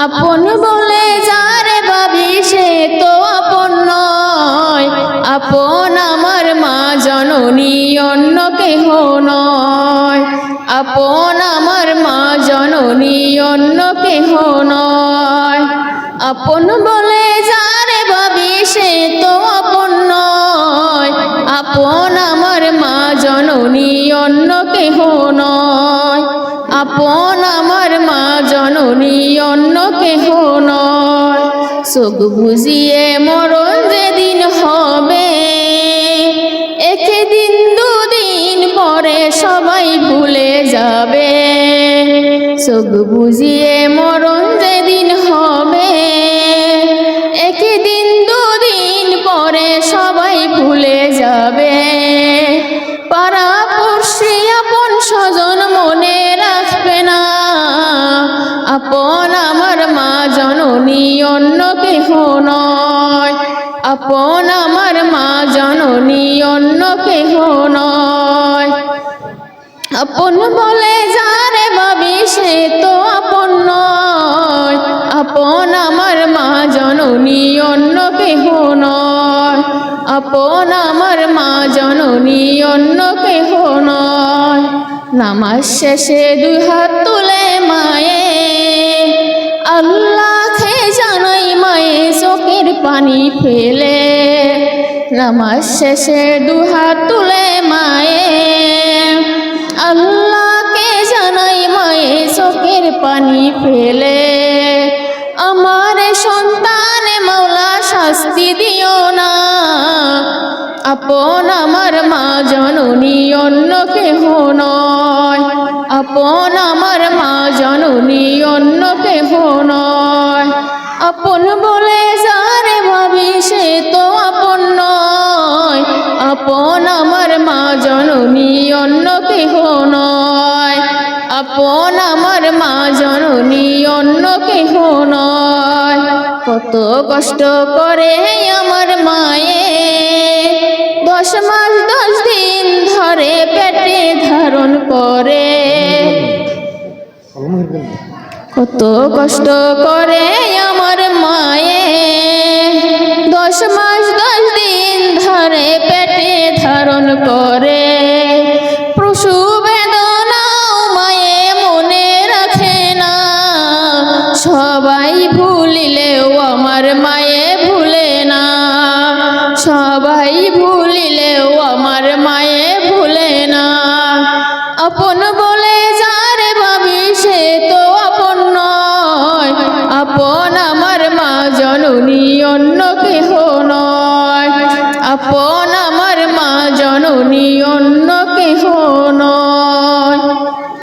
আপন বলে যারে ভাবি সে তো আপন নয়। আপন আমার মা জননী অন্য কেহ নয়। আপন আমার মা জননী অন্য কেহ নয়। আপন বলে যারে ভাবি সে তো আপন নয়। আপন আমার মা জননী অন্য কেহ নয়। আপন আমার মা জননী অন্য কেহ নয়। চোখ বুঝিয়ে মরণ যেদিন হবে, একদিন দুদিন পরে সবাই ভুলে যাবে। চোখ বুঝিয়ে মরণ যেদিন হবে, একদিন দুদিন পরে সবাই ভুলে যাবে। পাড়া পড়শি আপন স্বজন মনে রাখবে না। আপন আমার মা জননী অন্য কেহ নয়। আপন আমার মা জননী অন্য কেহ নয়। আপন বলে যারে ভাবি সে তো আপন নয়। আপন আমার মা জননী অন্য কেহ নয়। আপন আমার মা জননী অন্য কেহ নয়। নামাজ শেষে দুই হাত তুলে মায়ে আল্লাহকে জানাই মায়ে চোখের পানি ফেলে। নামাজ শেষে দুই হাত তুলে মায়ে আল্লাহকে জানাই মায়ে চোখের পানি ফেলে। আমার সন্তান মাওলা শাস্তি দিও না। আপন আমার মা জননী অন্য কেহ নয়। আপন আমার মা জননী অন্য কেহ নয়। আপন বলে যারে ভাবি সে তো আপন নয়। আপন আমার মা জননী অন্য কেহ নয়। আপন আমার মা জননী অন্য কেহ নয়। কত কষ্ট করে আমার মায়ে 10 মাস 10 দিন ধরে পেটে ধারণ করে। কত কষ্ট করে আমার মায়ে 10 মাস 10 দিন ধরে পেটে ধারণ করে। প্রসূ বেদনাও মায়ে মনে রাখে না। সবাই ভুলিলেও আমার মায়ে ভুলে না। সবাই ভুলিলেও আমার মায়ে ভুলে না। আপন বলে যারে ভাবি সে তো আপন নয়। আপন আমার মা জননী অন্য কেহ নয়। আপন আমার মা জননী